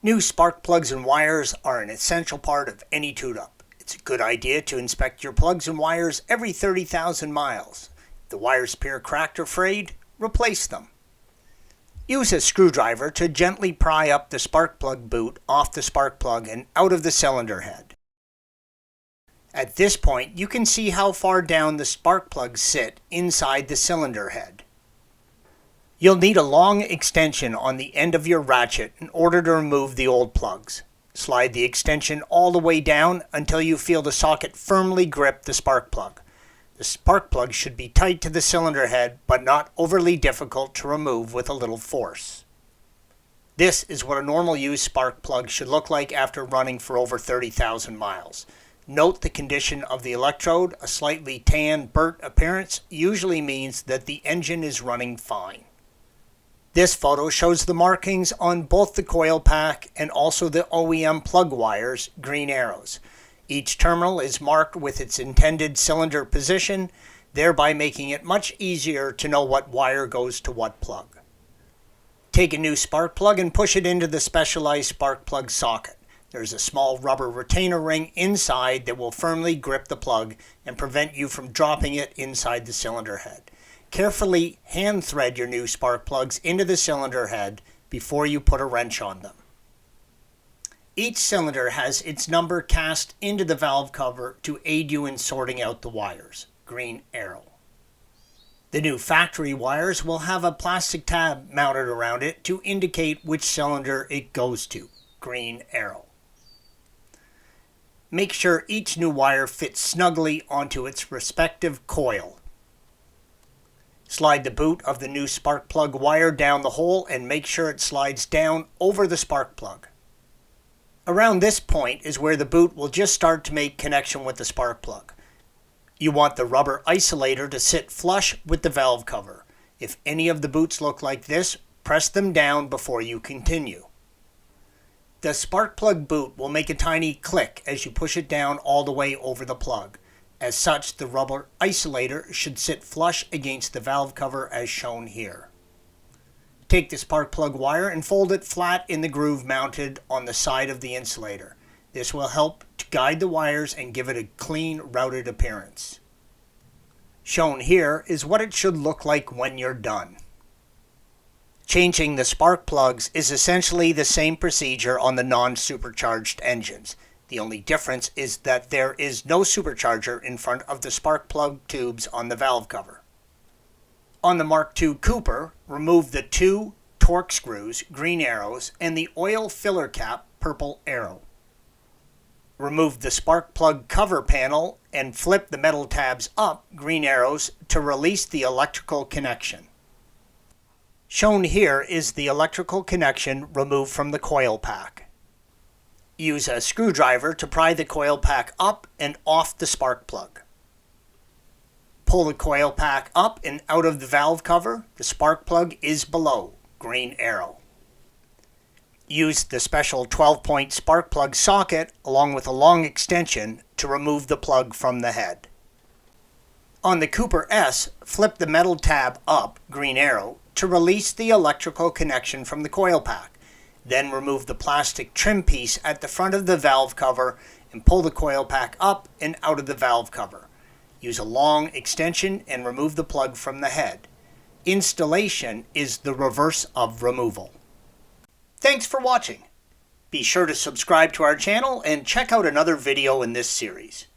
New spark plugs and wires are an essential part of any tune-up. It's a good idea to inspect your plugs and wires every 30,000 miles. If the wires appear cracked or frayed, replace them. Use a screwdriver to gently pry up the spark plug boot off the spark plug and out of the cylinder head. At this point, you can see how far down the spark plugs sit inside the cylinder head. You'll need a long extension on the end of your ratchet in order to remove the old plugs. Slide the extension all the way down until you feel the socket firmly grip the spark plug. The spark plug should be tight to the cylinder head, but not overly difficult to remove with a little force. This is what a normal use spark plug should look like after running for over 30,000 miles. Note the condition of the electrode. A slightly tan, burnt appearance usually means that the engine is running fine. This photo shows the markings on both the coil pack and also the OEM plug wires, green arrows. Each terminal is marked with its intended cylinder position, thereby making it much easier to know what wire goes to what plug. Take a new spark plug and push it into the specialized spark plug socket. There's a small rubber retainer ring inside that will firmly grip the plug and prevent you from dropping it inside the cylinder head. Carefully hand thread your new spark plugs into the cylinder head before you put a wrench on them. Each cylinder has its number cast into the valve cover to aid you in sorting out the wires, green arrow. The new factory wires will have a plastic tab mounted around it to indicate which cylinder it goes to, green arrow. Make sure each new wire fits snugly onto its respective coil. Slide the boot of the new spark plug wire down the hole and make sure it slides down over the spark plug. Around this point is where the boot will just start to make connection with the spark plug. You want the rubber isolator to sit flush with the valve cover. If any of the boots look like this, press them down before you continue. The spark plug boot will make a tiny click as you push it down all the way over the plug. As such, the rubber isolator should sit flush against the valve cover as shown here. Take the spark plug wire and fold it flat in the groove mounted on the side of the insulator. This will help to guide the wires and give it a clean, routed appearance. Shown here is what it should look like when you're done. Changing the spark plugs is essentially the same procedure on the non-supercharged engines. The only difference is that there is no supercharger in front of the spark plug tubes on the valve cover. On the Mark II Cooper, remove the two torque screws, green arrows, and the oil filler cap, purple arrow. Remove the spark plug cover panel and flip the metal tabs up, green arrows, to release the electrical connection. Shown here is the electrical connection removed from the coil pack. Use a screwdriver to pry the coil pack up and off the spark plug. Pull the coil pack up and out of the valve cover. The spark plug is below, green arrow. Use the special 12-point spark plug socket along with a long extension to remove the plug from the head. On the Cooper S, flip the metal tab up, green arrow, to release the electrical connection from the coil pack. Then remove the plastic trim piece at the front of the valve cover and pull the coil pack up and out of the valve cover. Use a long extension and remove the plug from the head. Installation is the reverse of removal. Thanks for watching. Be sure to subscribe to our channel and check out another video in this series.